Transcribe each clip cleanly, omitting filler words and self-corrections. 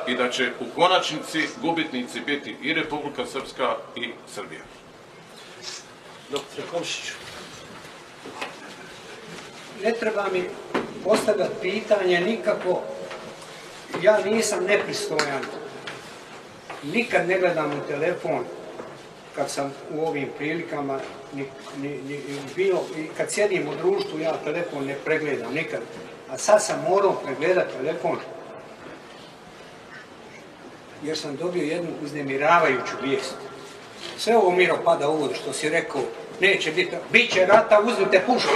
i da će u konačnici gubitnici biti i Republika Srpska i Srbija. Dr. Komšić. Ne treba mi postavljati pitanje nikako, ja nisam nepristojan, nikad ne gledam u telefon kad sam u ovim prilikama, i kad sjedim u društvu ja telefon ne pregledam nikad, a sad sam morao pregledati telefon jer sam dobio jednu uznemiravajuću vijest. Sve ovo, Miro, pada u vodu što si rekao, neće biti, bit će rata, uzmite puške.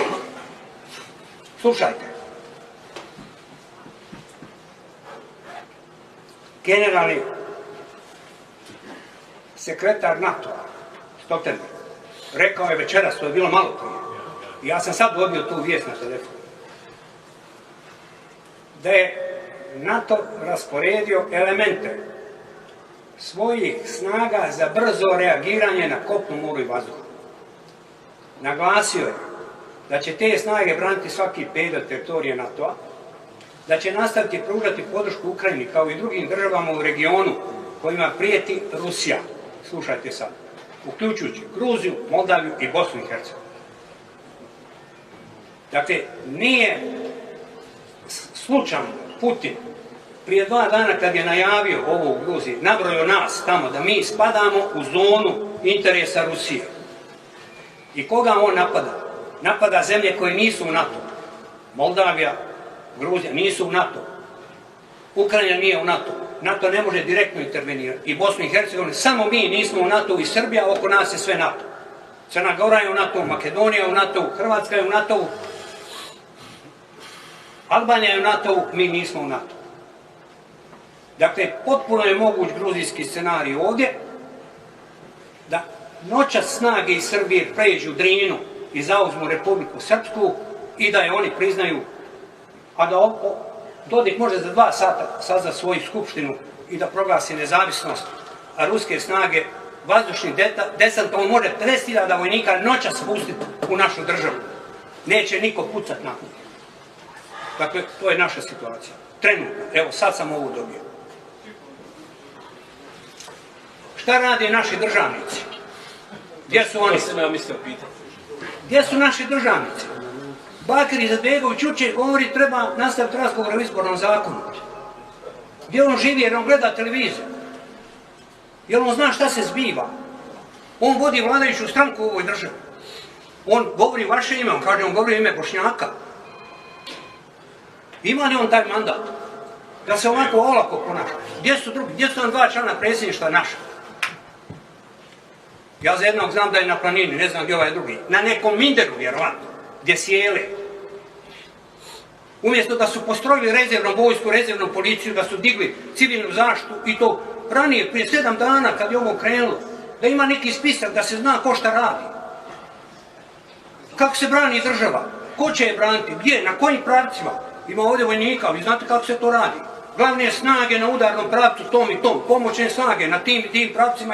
Slušajte. Generalni sekretar NATO-a, Stoltenberg, rekao je večeras, to je bilo malo prije, i ja sam sad dobio tu vijest na telefonu, da je NATO rasporedio elemente svojih snaga za brzo reagiranje na kopnu, moru i vazduhu. Naglasio je da će te snage braniti svaki pedalj teritorije NATO-a, da će nastaviti pružati podršku Ukrajini kao i drugim državama u regionu kojima prijeti Rusija. Slušajte sad, uključujući Gruziju, Moldaviju i Bosnu i Hercegovinu. Dakle, nije slučajno Putin prije 2 dana kad je najavio ovo u Gruziji, nabrojio nas tamo da mi spadamo u zonu interesa Rusije. I koga on napada? Napada zemlje koje nisu u NATO. Moldavija, Gruzija nisu u NATO. Ukrajina nije u NATO. NATO ne može direktno intervenirati. I Bosna i Hercegovina, samo mi nismo u NATO i Srbija, oko nas je sve NATO. Crna Gora je u NATO, Makedonija je u NATO, Hrvatska je u NATO, Albanija je u NATO, mi nismo u NATO. Dakle, potpuno je moguć gruzijski scenarij ovdje, da noćas snage iz Srbije pređu Drinu i zauzmu Republiku Srpsku i da je oni priznaju, a da Dodik može za 2 sata sazva svoju skupštinu i da proglasi nezavisnost, a ruske snage vazdušni desant, on može 50.000 vojnika noćas spustiti u našu državu. Neće niko pucat na njih. Dakle, to je naša situacija. Trenutno, evo sad sam ovo dobio. Šta rade naši državnici? Gdje su oni? Gdje su naši državnici? Bakir Izetbegović jučer govori treba nastaviti razgovor o izbornom zakonu. Gdje on živi jer on gleda televiziju? Jer on zna šta se zbiva? On vodi vladajuću stranku u ovoj državi. On govori vaše ime, on kaže on govori ime Bošnjaka. Ima li on taj mandat? Da se ovako olako ponaša? Gdje su drugi? Gdje su nam 2 člana predsjedništva naša? Ja za jednog znam da je na planini, ne znam gdje ovaj drugi. Na nekom minderu, vjerovatno, gdje sjele. Umjesto da su postrojili rezervnu vojsku, rezervnu policiju, da su digli civilnu zaštitu i to ranije, prije 7 dana kad je ovo krenulo, da ima neki spisak da se zna ko šta radi. Kako se brani država? Ko će je braniti? Gdje? Na kojim pravcima? Ima ovdje vojnika, vi znate kako se to radi. Glavne snage na udarnom pravcu tom i tom, pomoćne snage na tim i tim pravcima.